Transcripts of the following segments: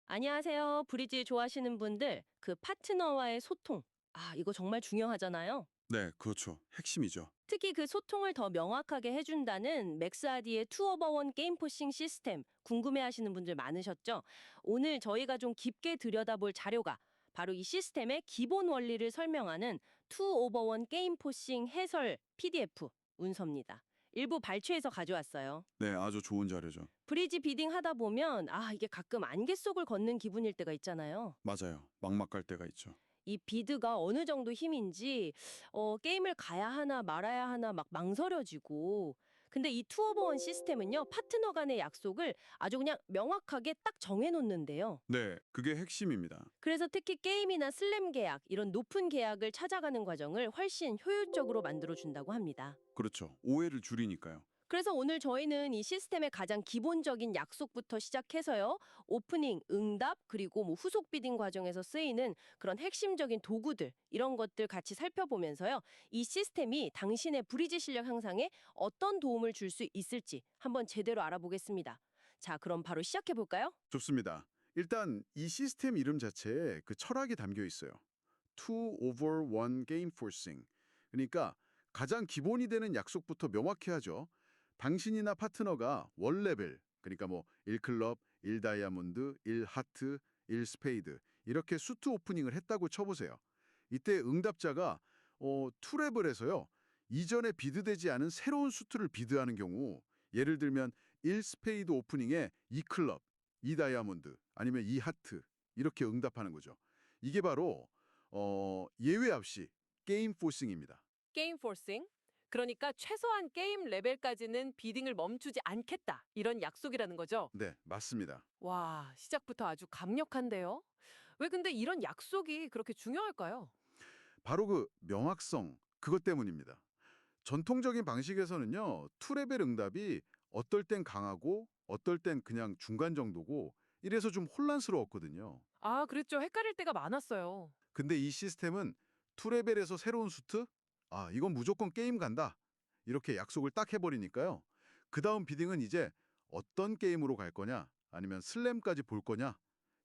안녕하세요. 브리지 좋아하시는 분들, 그 파트너와의 소통. 이거 정말 중요하잖아요. 네, 그렇죠. 핵심이죠. 특히 그 소통을 더 명확하게 해준다는 맥스아디의 투어버원 게임 포싱 시스템 궁금해하시는 분들 많으셨죠? 오늘 저희가 좀 깊게 들여다볼 자료가 바로 이 시스템의 기본 원리를 설명하는 투오버원 게임 포싱 해설 PDF 문서입니다. 일부 발췌해서 가져왔어요. 네, 아주 좋은 자료죠. 브리지 비딩 하다 보면 이게 가끔 안개 속을 걷는 기분일 때가 있잖아요. 맞아요. 막막할 때가 있죠. 이 비드가 어느 정도 힘인지 게임을 가야 하나 말아야 하나 막 망설여지고. 근데 이 투어버원 시스템은요, 파트너 간의 약속을 아주 그냥 명확하게 딱 정해놓는데요. 네, 그게 핵심입니다. 그래서 특히 게임이나 슬램 계약, 이런 높은 계약을 찾아가는 과정을 훨씬 효율적으로 만들어준다고 합니다. 그렇죠. 오해를 줄이니까요. 그래서 오늘 저희는 이 시스템의 가장 기본적인 약속부터 시작해서요. 오프닝, 응답, 그리고 후속 비딩 과정에서 쓰이는 그런 핵심적인 도구들, 이런 것들 같이 살펴보면서요. 이 시스템이 당신의 브리지 실력 향상에 어떤 도움을 줄 수 있을지 한번 제대로 알아보겠습니다. 자, 그럼 바로 시작해볼까요? 좋습니다. 일단 이 시스템 이름 자체에 그 철학이 담겨 있어요. Two over one game forcing. 그러니까 가장 기본이 되는 약속부터 명확히 하죠. 당신이나 파트너가 원 레벨, 그러니까 1클럽, 1다이아몬드, 1하트, 1스페이드 이렇게 수트 오프닝을 했다고 쳐보세요. 이때 응답자가 투레벨에서요. 이전에 비드되지 않은 새로운 수트를 비드하는 경우 예를 들면 1스페이드 오프닝에 2클럽, 2다이아몬드 아니면 2하트 이렇게 응답하는 거죠. 이게 바로 예외 없이 게임 포싱입니다. 게임 포싱? 그러니까 최소한 게임 레벨까지는 비딩을 멈추지 않겠다. 이런 약속이라는 거죠. 네, 맞습니다. 와, 시작부터 아주 강력한데요? 왜 근데 이런 약속이 그렇게 중요할까요? 바로 그 명확성, 그것 때문입니다. 전통적인 방식에서는요, 투레벨 응답이 어떨 땐 강하고 어떨 땐 그냥 중간 정도고 이래서 좀 혼란스러웠거든요. 아, 그랬죠. 헷갈릴 때가 많았어요. 근데 이 시스템은 투레벨에서 새로운 수트? 이건 무조건 게임 간다. 이렇게 약속을 딱 해버리니까요. 그 다음 비딩은 이제 어떤 게임으로 갈 거냐, 아니면 슬램까지 볼 거냐,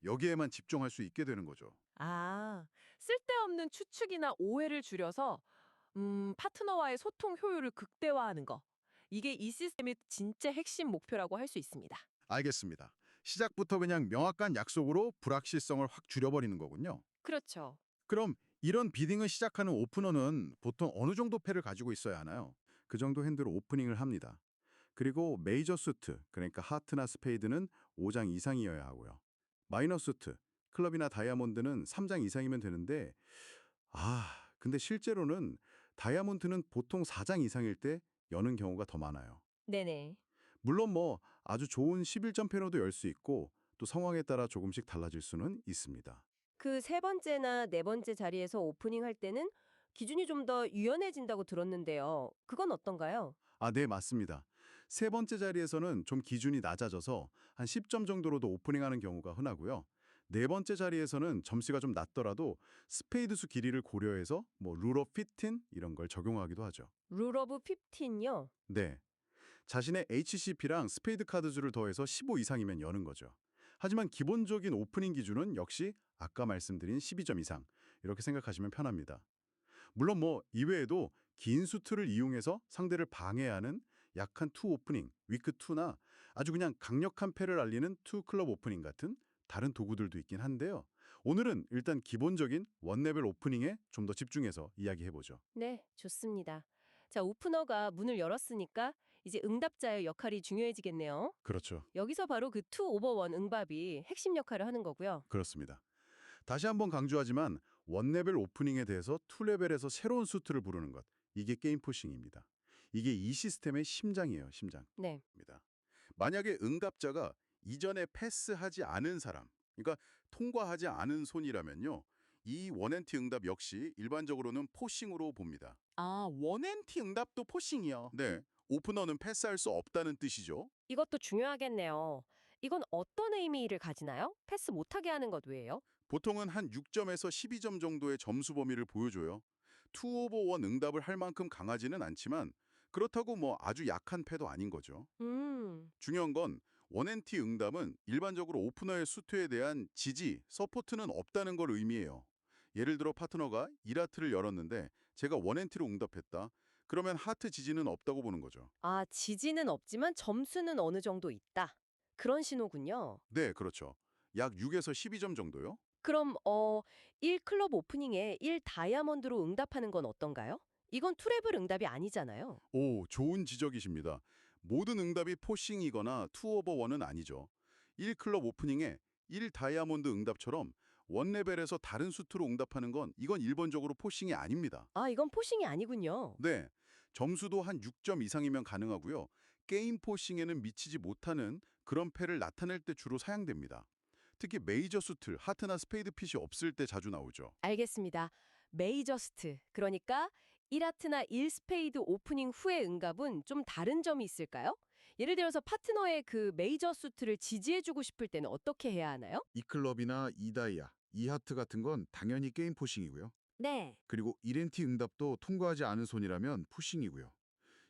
여기에만 집중할 수 있게 되는 거죠. 아, 쓸데없는 추측이나 오해를 줄여서 파트너와의 소통 효율을 극대화하는 거. 이게 이 시스템의 진짜 핵심 목표라고 할 수 있습니다. 알겠습니다. 시작부터 그냥 명확한 약속으로 불확실성을 확 줄여버리는 거군요. 그렇죠. 그럼 이런 비딩을 시작하는 오프너는 보통 어느 정도 패를 가지고 있어야 하나요? 그 정도 핸드로 오프닝을 합니다. 그리고 메이저 수트, 그러니까 하트나 스페이드는 5장 이상이어야 하고요. 마이너 수트, 클럽이나 다이아몬드는 3장 이상이면 되는데 근데 실제로는 다이아몬드는 보통 4장 이상일 때 여는 경우가 더 많아요. 네네. 물론 아주 좋은 11점 패너도 열 수 있고 또 상황에 따라 조금씩 달라질 수는 있습니다. 그 세 번째나 네 번째 자리에서 오프닝 할 때는 기준이 좀 더 유연해진다고 들었는데요. 그건 어떤가요? 네, 맞습니다. 세 번째 자리에서는 좀 기준이 낮아져서 한 10점 정도로도 오프닝하는 경우가 흔하고요. 네 번째 자리에서는 점수가 좀 낮더라도 스페이드 수 길이를 고려해서 룰 오브 피틴 이런 걸 적용하기도 하죠. 룰 오브 15요? 네. 자신의 HCP랑 스페이드 카드 수를 더해서 15 이상이면 여는 거죠. 하지만 기본적인 오프닝 기준은 역시 아까 말씀드린 12점 이상 이렇게 생각하시면 편합니다. 물론 이외에도 긴 수트를 이용해서 상대를 방해하는 약한 투 오프닝, 위크 투나 아주 그냥 강력한 패를 알리는 투 클럽 오프닝 같은 다른 도구들도 있긴 한데요. 오늘은 일단 기본적인 원레벨 오프닝에 좀 더 집중해서 이야기해보죠. 네, 좋습니다. 자, 오프너가 문을 열었으니까 이제 응답자의 역할이 중요해지겠네요. 그렇죠. 여기서 바로 그 투 오버 원 응답이 핵심 역할을 하는 거고요. 그렇습니다. 다시 한번 강조하지만 원레벨 오프닝에 대해서 투레벨에서 새로운 수트를 부르는 것, 이게 게임 포싱입니다. 이게 이 시스템의 심장이에요, 심장. 네. 만약에 응답자가 이전에 패스하지 않은 사람, 그러니까 통과하지 않은 손이라면요. 이 원앤티 응답 역시 일반적으로는 포싱으로 봅니다. 아, 원앤티 응답도 포싱이요. 네, 오프너는 패스할 수 없다는 뜻이죠. 이것도 중요하겠네요. 이건 어떤 의미를 가지나요? 패스 못하게 하는 것 왜예요? 보통은 한 6점에서 12점 정도의 점수 범위를 보여줘요. 투 오버 원 응답을 할 만큼 강하지는 않지만 그렇다고 아주 약한 패도 아닌 거죠. 음. 중요한 건 원앤티 응답은 일반적으로 오프너의 수트에 대한 지지, 서포트는 없다는 걸 의미해요. 예를 들어 파트너가 1하트를 열었는데 제가 원앤티로 응답했다. 그러면 하트 지지는 없다고 보는 거죠. 아, 지지는 없지만 점수는 어느 정도 있다. 그런 신호군요. 네, 그렇죠. 약 6에서 12점 정도요? 그럼 1 클럽 오프닝에 1 다이아몬드로 응답하는 건 어떤가요? 이건 투레블 응답이 아니잖아요. 오, 좋은 지적이십니다. 모든 응답이 포싱이거나 투오버1은 아니죠. 1클럽 오프닝에 1 다이아몬드 응답처럼 원 레벨에서 다른 수트로 응답하는 건 이건 일반적으로 포싱이 아닙니다. 아, 이건 포싱이 아니군요. 네, 점수도 한 6점 이상이면 가능하고요. 게임 포싱에는 미치지 못하는 그런 패를 나타낼 때 주로 사용됩니다. 특히 메이저 수틀, 하트나 스페이드 핏이 없을 때 자주 나오죠. 알겠습니다. 메이저스트, 그러니까 1하트나 1스페이드 오프닝 후의 응답은 좀 다른 점이 있을까요? 예를 들어서 파트너의 그 메이저 수트를 지지해주고 싶을 때는 어떻게 해야 하나요? 이 클럽이나 이 다이아, 이 하트 같은 건 당연히 게임 포싱이고요. 네. 그리고 이렌티 응답도 통과하지 않은 손이라면 푸싱이고요.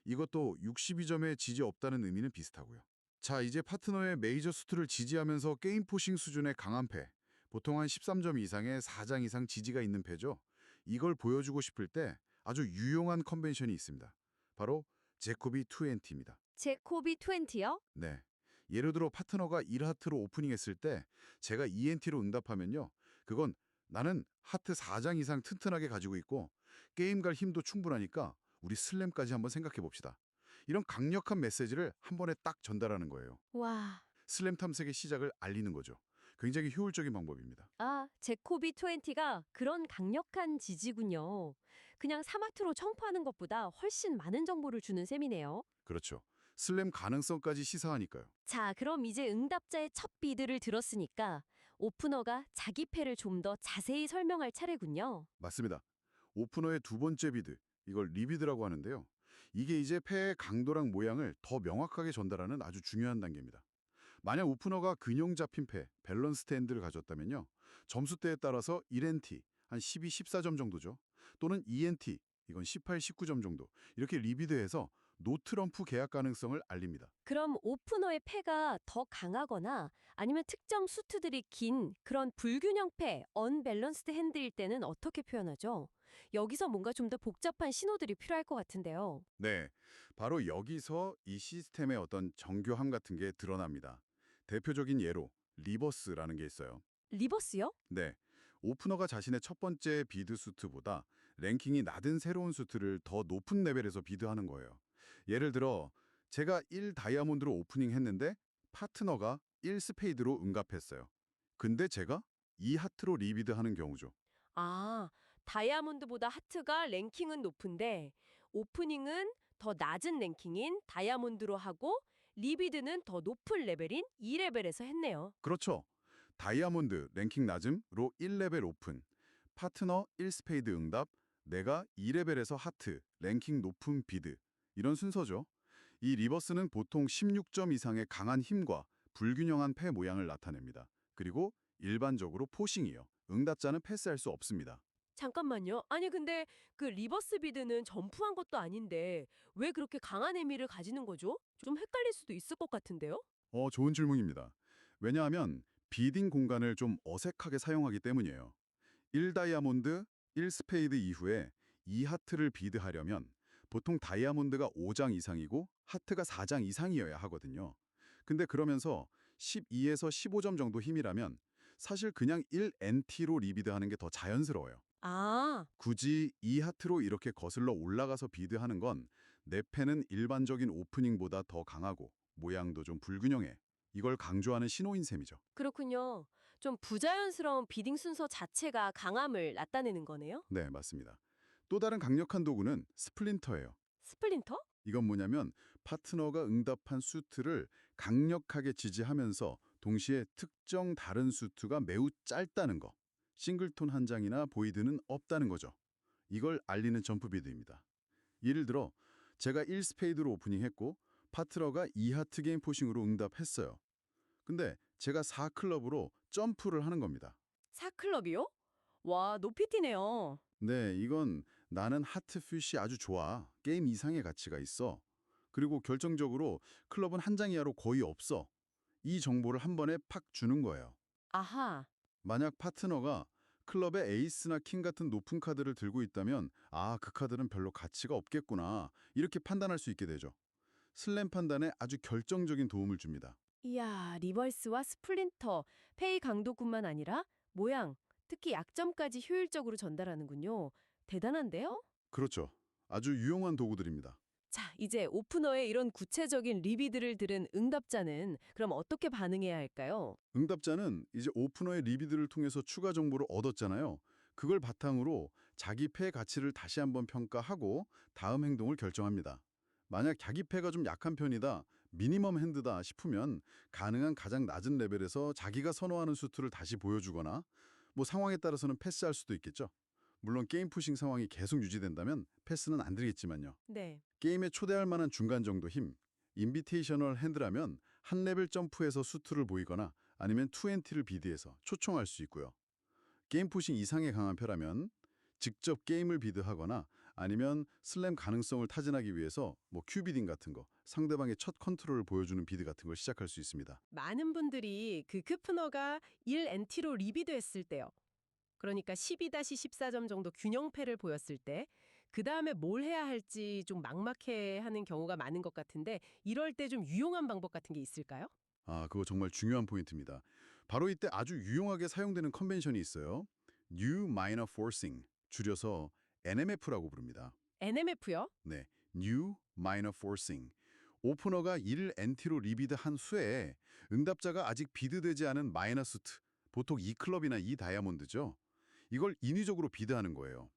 이것도 62점의 지지 없다는 의미는 비슷하고요. 자, 이제 파트너의 메이저 수트를 지지하면서 게임 포싱 수준의 강한 패, 보통 한 13점 이상의 4장 이상 지지가 있는 패죠. 이걸 보여주고 싶을 때 아주 유용한 컨벤션이 있습니다. 바로 제코비 20입니다. 제코비 20요? 네. 예를 들어 파트너가 1하트로 오프닝했을 때 제가 ENT로 응답하면요. 그건 나는 하트 4장 이상 튼튼하게 가지고 있고 게임 갈 힘도 충분하니까 우리 슬램까지 한번 생각해 봅시다. 이런 강력한 메시지를 한 번에 딱 전달하는 거예요. 와. 슬램 탐색의 시작을 알리는 거죠. 굉장히 효율적인 방법입니다. 아, 제코비 20가 그런 강력한 지지군요. 그냥 사마트로 청포하는 것보다 훨씬 많은 정보를 주는 셈이네요. 그렇죠. 슬램 가능성까지 시사하니까요. 자, 그럼 이제 응답자의 첫 비드를 들었으니까 오프너가 자기 패를 좀 더 자세히 설명할 차례군요. 맞습니다. 오프너의 두 번째 비드, 이걸 리비드라고 하는데요. 이게 이제 패의 강도랑 모양을 더 명확하게 전달하는 아주 중요한 단계입니다. 만약 오프너가 균형 잡힌 패, 밸런스 핸드를 가졌다면요. 점수대에 따라서 1NT, 한 12, 14점 정도죠. 또는 2NT, 이건 18, 19점 정도. 이렇게 리비드해서 노트럼프 계약 가능성을 알립니다. 그럼 오프너의 패가 더 강하거나 아니면 특정 수트들이 긴 그런 불균형 패, 언밸런스드 핸드일 때는 어떻게 표현하죠? 여기서 뭔가 좀 더 복잡한 신호들이 필요할 것 같은데요. 네, 바로 여기서 이 시스템의 어떤 정교함 같은 게 드러납니다. 대표적인 예로 리버스라는 게 있어요. 리버스요? 네, 오프너가 자신의 첫 번째 비드 수트보다 랭킹이 낮은 새로운 수트를 더 높은 레벨에서 비드하는 거예요. 예를 들어 제가 1 다이아몬드로 오프닝 했는데 파트너가 1 스페이드로 응답했어요. 근데 제가 2 하트로 리비드하는 경우죠. 아, 다이아몬드보다 하트가 랭킹은 높은데 오프닝은 더 낮은 랭킹인 다이아몬드로 하고 리비드는 더 높은 레벨인 2레벨에서 했네요. 그렇죠. 다이아몬드 랭킹 낮음로 1레벨 오픈, 파트너 1 스페이드 응답, 내가 2레벨에서 하트, 랭킹 높은 비드. 이런 순서죠. 이 리버스는 보통 16점 이상의 강한 힘과 불균형한 패 모양을 나타냅니다. 그리고 일반적으로 포싱이요. 응답자는 패스할 수 없습니다. 잠깐만요. 아니 근데 그 리버스 비드는 점프한 것도 아닌데 왜 그렇게 강한 의미를 가지는 거죠? 좀 헷갈릴 수도 있을 것 같은데요? 좋은 질문입니다. 왜냐하면 비딩 공간을 좀 어색하게 사용하기 때문이에요. 1 다이아몬드, 1 스페이드 이후에 2 하트를 비드하려면 보통 다이아몬드가 5장 이상이고 하트가 4장 이상이어야 하거든요. 근데 그러면서 12에서 15점 정도 힘이라면 사실 그냥 1NT로 리비드하는 게 더 자연스러워요. 아, 굳이 2 하트로 이렇게 거슬러 올라가서 비드하는 건 내 패는 일반적인 오프닝보다 더 강하고 모양도 좀 불균형해. 이걸 강조하는 신호인 셈이죠. 그렇군요. 좀 부자연스러운 비딩 순서 자체가 강함을 나타내는 거네요. 네, 맞습니다. 또 다른 강력한 도구는 스플린터예요. 스플린터? 이건 뭐냐면 파트너가 응답한 수트를 강력하게 지지하면서 동시에 특정 다른 수트가 매우 짧다는 거. 싱글톤 한 장이나 보이드는 없다는 거죠. 이걸 알리는 점프 비드입니다. 예를 들어 제가 1 스페이드로 오프닝했고 파트너가 2 하트 게임 포싱으로 응답했어요. 근데 제가 4 클럽으로 점프를 하는 겁니다. 사클럽이요? 와, 높이 뛰네요. 네, 이건 나는 하트핏이 아주 좋아. 게임 이상의 가치가 있어. 그리고 결정적으로 클럽은 한 장 이하로 거의 없어. 이 정보를 한 번에 팍 주는 거예요. 아하. 만약 파트너가 클럽의 에이스나 킹 같은 높은 카드를 들고 있다면 아, 그 카드는 별로 가치가 없겠구나. 이렇게 판단할 수 있게 되죠. 슬램 판단에 아주 결정적인 도움을 줍니다. 이야, 리버스와 스플린터, 페이 강도뿐만 아니라 모양, 특히 약점까지 효율적으로 전달하는군요. 대단한데요? 그렇죠. 아주 유용한 도구들입니다. 자, 이제 오프너의 이런 구체적인 리비드를 들은 응답자는 그럼 어떻게 반응해야 할까요? 응답자는 이제 오프너의 리비드를 통해서 추가 정보를 얻었잖아요. 그걸 바탕으로 자기 패 가치를 다시 한번 평가하고 다음 행동을 결정합니다. 만약 자기 패가 좀 약한 편이다, 미니멈 핸드다 싶으면 가능한 가장 낮은 레벨에서 자기가 선호하는 수트를 다시 보여주거나 뭐 상황에 따라서는 패스할 수도 있겠죠. 물론 게임 푸싱 상황이 계속 유지된다면 패스는 안 드리겠지만요. 네. 게임에 초대할 만한 중간 정도 힘, 인비테이셔널 핸드라면 한 레벨 점프해서 수트를 보이거나 아니면 투엔티를 비드해서 초청할 수 있고요. 게임 푸싱 이상의 강한 패라면 직접 게임을 비드하거나 아니면 슬램 가능성을 타진하기 위해서 뭐 큐비딩 같은 거, 상대방의 첫 컨트롤을 보여주는 비드 같은 걸 시작할 수 있습니다. 많은 분들이 그 크프너가 1NT로 리비드 했을 때요. 그러니까 12-14점 정도 균형패를 보였을 때, 그 다음에 뭘 해야 할지 좀 막막해 하는 경우가 많은 것 같은데, 이럴 때 좀 유용한 방법 같은 게 있을까요? 아, 그거 정말 중요한 포인트입니다. 바로 이때 아주 유용하게 사용되는 컨벤션이 있어요. New Minor Forcing, 줄여서 NMF라고 부릅니다. NMF요? 네, New Minor Forcing. 오프너가 1 NT로 리비드한 후에 응답자가 아직 비드되지 않은 마이너 수트, 보통 2클럽이나 2다이아몬드죠. 이걸 인위적으로 비드하는 거예요.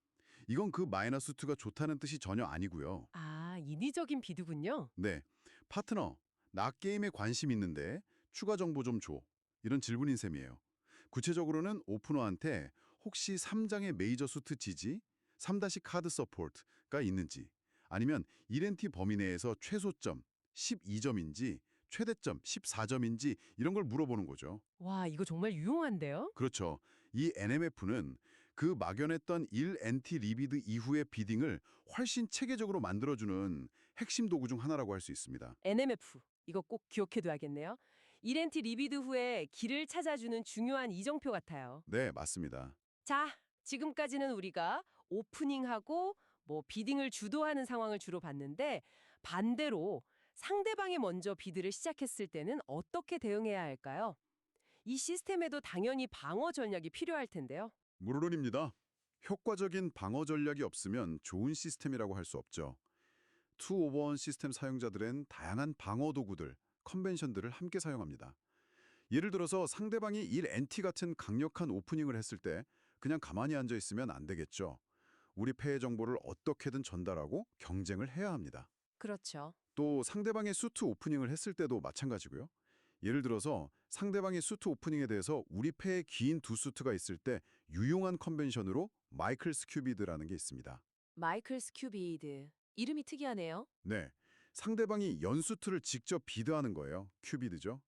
이건 그 마이너 수트가 좋다는 뜻이 전혀 아니고요. 아, 인위적인 비드군요. 네, 파트너, 나 게임에 관심 있는데 추가 정보 좀 줘. 이런 질문인 셈이에요. 구체적으로는 오프너한테 혹시 3장의 메이저 수트 지지, 3다시 카드 서포트가 있는지, 아니면 1NT 범위 내에서 최소점 12점인지 최대점 14점인지 이런 걸 물어보는 거죠. 와, 이거 정말 유용한데요? 그렇죠. 이 NMF는 그 막연했던 1NT 리비드 이후의 비딩을 훨씬 체계적으로 만들어주는 핵심 도구 중 하나라고 할 수 있습니다. NMF. 이거 꼭 기억해둬야겠네요. 1NT 리비드 후에 길을 찾아주는 중요한 이정표 같아요. 네, 맞습니다. 자, 지금까지는 우리가 오프닝하고 뭐 비딩을 주도하는 상황을 주로 봤는데 반대로 상대방이 먼저 비드를 시작했을 때는 어떻게 대응해야 할까요? 이 시스템에도 당연히 방어 전략이 필요할 텐데요. 물론입니다. 효과적인 방어 전략이 없으면 좋은 시스템이라고 할 수 없죠. 2오버1 시스템 사용자들은 다양한 방어 도구들, 컨벤션들을 함께 사용합니다. 예를 들어서 상대방이 1NT 같은 강력한 오프닝을 했을 때 그냥 가만히 앉아 있으면 안 되겠죠. 우리 패의 정보를 어떻게든 전달하고 경쟁을 해야 합니다. 그렇죠. 또 상대방의 수트 오프닝을 했을 때도 마찬가지고요. 예를 들어서 상대방의 수트 오프닝에 대해서 우리 패에 긴 두 수트가 있을 때 유용한 컨벤션으로 마이클 스큐비드라는 게 있습니다. 마이클 스큐비드. 이름이 특이하네요. 네, 상대방이 연수트를 직접 비드하는 거예요. 큐비드죠.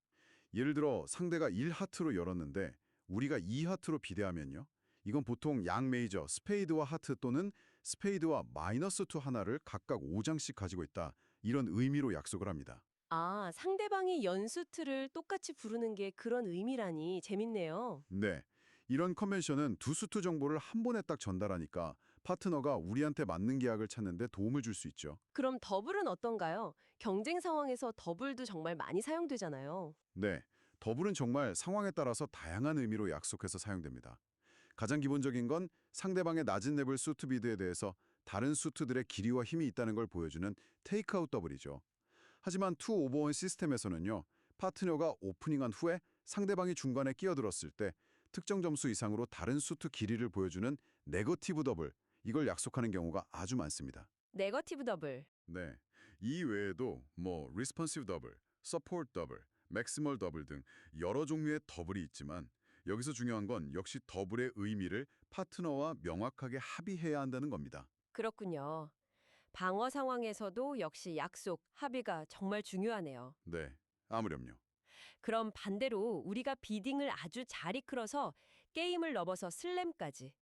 예를 들어 상대가 1하트로 열었는데 우리가 2하트로 비대하면요. 이건 보통 양 메이저, 스페이드와 하트 또는 스페이드와 마이너스 2 하나를 각각 5장씩 가지고 있다. 이런 의미로 약속을 합니다. 아, 상대방이 연수트를 똑같이 부르는 게 그런 의미라니 재밌네요. 네, 이런 컨벤션은 두 수트 정보를 한 번에 딱 전달하니까 파트너가 우리한테 맞는 계약을 찾는 데 도움을 줄 수 있죠. 그럼 더블은 어떤가요? 경쟁 상황에서 더블도 정말 많이 사용되잖아요. 네, 더블은 정말 상황에 따라서 다양한 의미로 약속해서 사용됩니다. 가장 기본적인 건 상대방의 낮은 레벨 수트 비드에 대해서 다른 수트들의 길이와 힘이 있다는 걸 보여주는 테이크아웃 더블이죠. 하지만 2오버1 시스템에서는요. 파트너가 오프닝한 후에 상대방이 중간에 끼어들었을 때 특정 점수 이상으로 다른 수트 길이를 보여주는 네거티브 더블, 이걸 약속하는 경우가 아주 많습니다. 네거티브 더블. 네, 이 외에도 뭐 리스폰시브 더블, 서포트 더블, 맥시멀 더블 등 여러 종류의 더블이 있지만 여기서 중요한 건 역시 더블의 의미를 파트너와 명확하게 합의해야 한다는 겁니다. 그렇군요. 방어 상황에서도 역시 약속, 합의가 정말 중요하네요. 네, 아무렴요. 그럼 반대로 우리가 비딩을 아주 잘 이끌어서 게임을 넘어서 슬램까지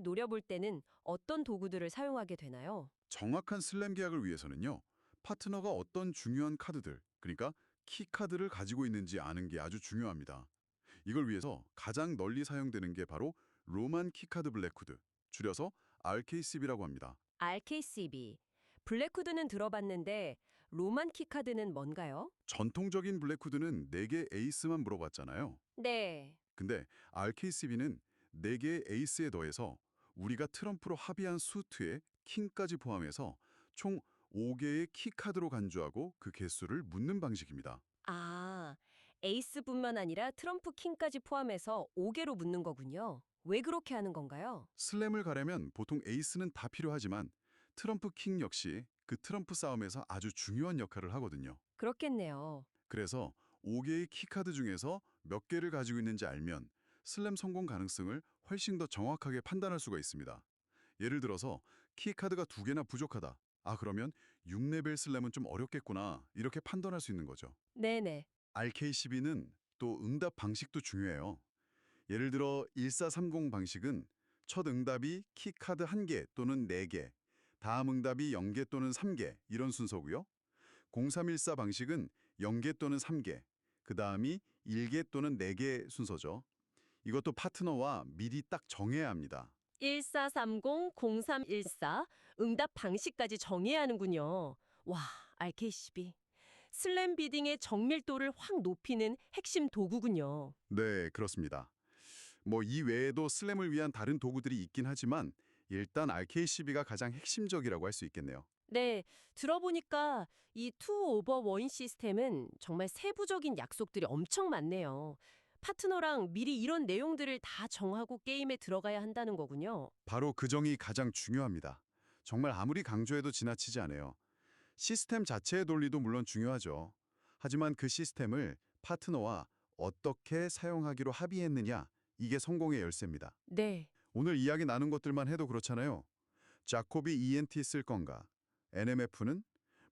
노려볼 때는 어떤 도구들을 사용하게 되나요? 정확한 슬램 계약을 위해서는요. 파트너가 어떤 중요한 카드들, 그러니까 키카드를 가지고 있는지 아는 게 아주 중요합니다. 이걸 위해서 가장 널리 사용되는 게 바로 로만 키카드 블랙후드, 줄여서 RKCB라고 합니다. RKCB. 블랙후드는 들어봤는데 로만 키카드는 뭔가요? 전통적인 블랙후드는 4개 에이스만 물어봤잖아요. 네. 근데 RKCB는 4개의 에이스에 더해서 우리가 트럼프로 합의한 수트에 킹까지 포함해서 총 5개의 키카드로 간주하고 그 개수를 묻는 방식입니다. 아, 에이스뿐만 아니라 트럼프 킹까지 포함해서 5개로 묻는 거군요. 왜 그렇게 하는 건가요? 슬램을 가려면 보통 에이스는 다 필요하지만 트럼프 킹 역시 그 트럼프 싸움에서 아주 중요한 역할을 하거든요. 그렇겠네요. 그래서 5개의 키카드 중에서 몇 개를 가지고 있는지 알면 슬램 성공 가능성을 훨씬 더 정확하게 판단할 수가 있습니다. 예를 들어서 키카드가 2개나 부족하다. 아, 그러면 6레벨 슬램은 좀 어렵겠구나. 이렇게 판단할 수 있는 거죠. 네네. RKCB는 또 응답 방식도 중요해요. 예를 들어 1430 방식은 첫 응답이 키카드 1개 또는 4개, 다음 응답이 0개 또는 3개 이런 순서고요. 0314 방식은 0개 또는 3개, 그 다음이 1개 또는 4개 순서죠. 이것도 파트너와 미리 딱 정해야 합니다. 1430-0314 응답 방식까지 정해야 하는군요. 와, RKCB. 슬램 비딩의 정밀도를 확 높이는 핵심 도구군요. 네, 그렇습니다. 뭐 이 외에도 슬램을 위한 다른 도구들이 있긴 하지만 일단 RKCB가 가장 핵심적이라고 할 수 있겠네요. 네, 들어보니까 이 투 오버 원 시스템은 정말 세부적인 약속들이 엄청 많네요. 파트너랑 미리 이런 내용들을 다 정하고 게임에 들어가야 한다는 거군요. 바로 그 점이 가장 중요합니다. 정말 아무리 강조해도 지나치지 않아요. 시스템 자체의 논리도 물론 중요하죠. 하지만 그 시스템을 파트너와 어떻게 사용하기로 합의했느냐, 이게 성공의 열쇠입니다. 네. 오늘 이야기 나눈 것들만 해도 그렇잖아요. 자코비 ENT 쓸 건가? NMF는?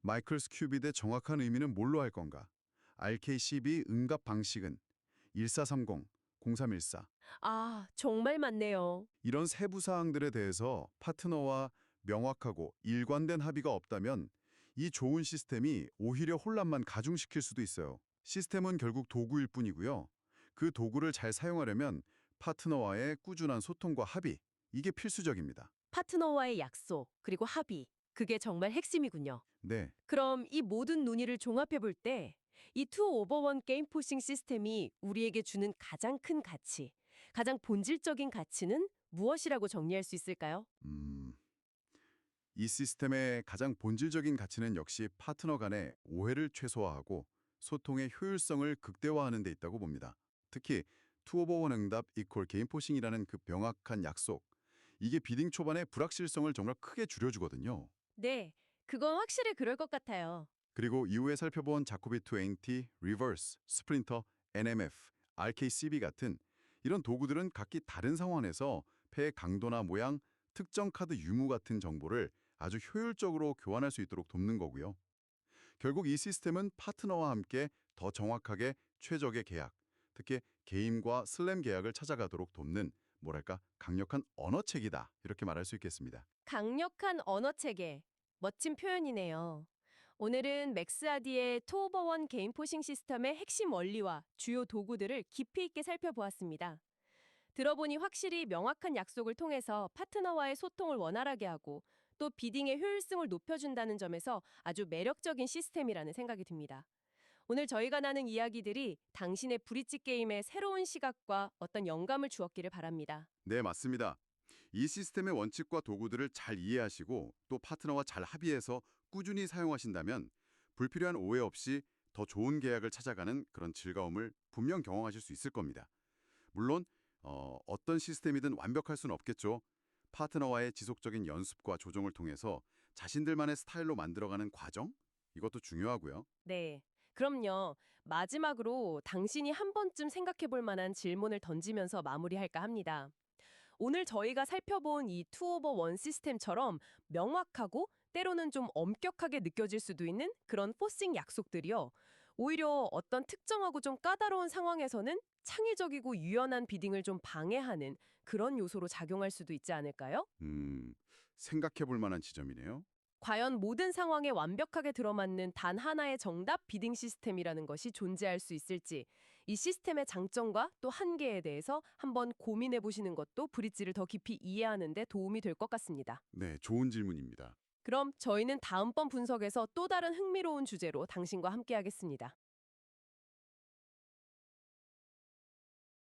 마이클스 큐빗의 정확한 의미는 뭘로 할 건가? RKCB 응답 방식은? 1430, 0314. 아, 정말 많네요. 이런 세부 사항들에 대해서 파트너와 명확하고 일관된 합의가 없다면 이 좋은 시스템이 오히려 혼란만 가중시킬 수도 있어요. 시스템은 결국 도구일 뿐이고요. 그 도구를 잘 사용하려면 파트너와의 꾸준한 소통과 합의, 이게 필수적입니다. 파트너와의 약속, 그리고 합의. 그게 정말 핵심이군요. 네, 그럼 이 모든 논의를 종합해 볼 때 이 투 오버 원 게임 포싱 시스템이 우리에게 주는 가장 큰 가치, 가장 본질적인 가치는 무엇이라고 정리할 수 있을까요? 이 시스템의 가장 본질적인 가치는 역시 파트너 간의 오해를 최소화하고 소통의 효율성을 극대화하는 데 있다고 봅니다. 특히 투오버원 응답 이퀄 게임포싱이라는 그 명확한 약속, 이게 비딩 초반의 불확실성을 정말 크게 줄여주거든요. 네, 그건 확실히 그럴 것 같아요. 그리고 이후에 살펴본 자코비2 NT, 리버스, 스프린터, NMF, RKCB 같은 이런 도구들은 각기 다른 상황에서 패의 강도나 모양, 특정 카드 유무 같은 정보를 아주 효율적으로 교환할 수 있도록 돕는 거고요. 결국 이 시스템은 파트너와 함께 더 정확하게 최적의 계약, 특히 게임과 슬램 계약을 찾아가도록 돕는 뭐랄까 강력한 언어책이다 이렇게 말할 수 있겠습니다. 강력한 언어 체계. 멋진 표현이네요. 오늘은 맥스아디의 투오버원 게임 포싱 시스템의 핵심 원리와 주요 도구들을 깊이 있게 살펴보았습니다. 들어보니 확실히 명확한 약속을 통해서 파트너와의 소통을 원활하게 하고 또 비딩의 효율성을 높여준다는 점에서 아주 매력적인 시스템이라는 생각이 듭니다. 오늘 저희가 나눈 이야기들이 당신의 브릿지 게임의 새로운 시각과 어떤 영감을 주었기를 바랍니다. 네, 맞습니다. 이 시스템의 원칙과 도구들을 잘 이해하시고 또 파트너와 잘 합의해서 꾸준히 사용하신다면 불필요한 오해 없이 더 좋은 계약을 찾아가는 그런 즐거움을 분명 경험하실 수 있을 겁니다. 물론 어떤 시스템이든 완벽할 수는 없겠죠. 파트너와의 지속적인 연습과 조정을 통해서 자신들만의 스타일로 만들어가는 과정? 이것도 중요하고요. 네. 그럼요. 마지막으로 당신이 한 번쯤 생각해 볼 만한 질문을 던지면서 마무리할까 합니다. 오늘 저희가 살펴본 이 투오버 원 시스템처럼 명확하고 때로는 좀 엄격하게 느껴질 수도 있는 그런 포싱 약속들이요. 오히려 어떤 특정하고 좀 까다로운 상황에서는 창의적이고 유연한 비딩을 좀 방해하는 그런 요소로 작용할 수도 있지 않을까요? 생각해 볼 만한 지점이네요. 과연 모든 상황에 완벽하게 들어맞는 단 하나의 정답 비딩 시스템이라는 것이 존재할 수 있을지, 이 시스템의 장점과 또 한계에 대해서 한번 고민해 보시는 것도 브릿지를 더 깊이 이해하는 데 도움이 될 것 같습니다. 네, 좋은 질문입니다. 그럼 저희는 다음번 분석에서 또 다른 흥미로운 주제로 당신과 함께하겠습니다.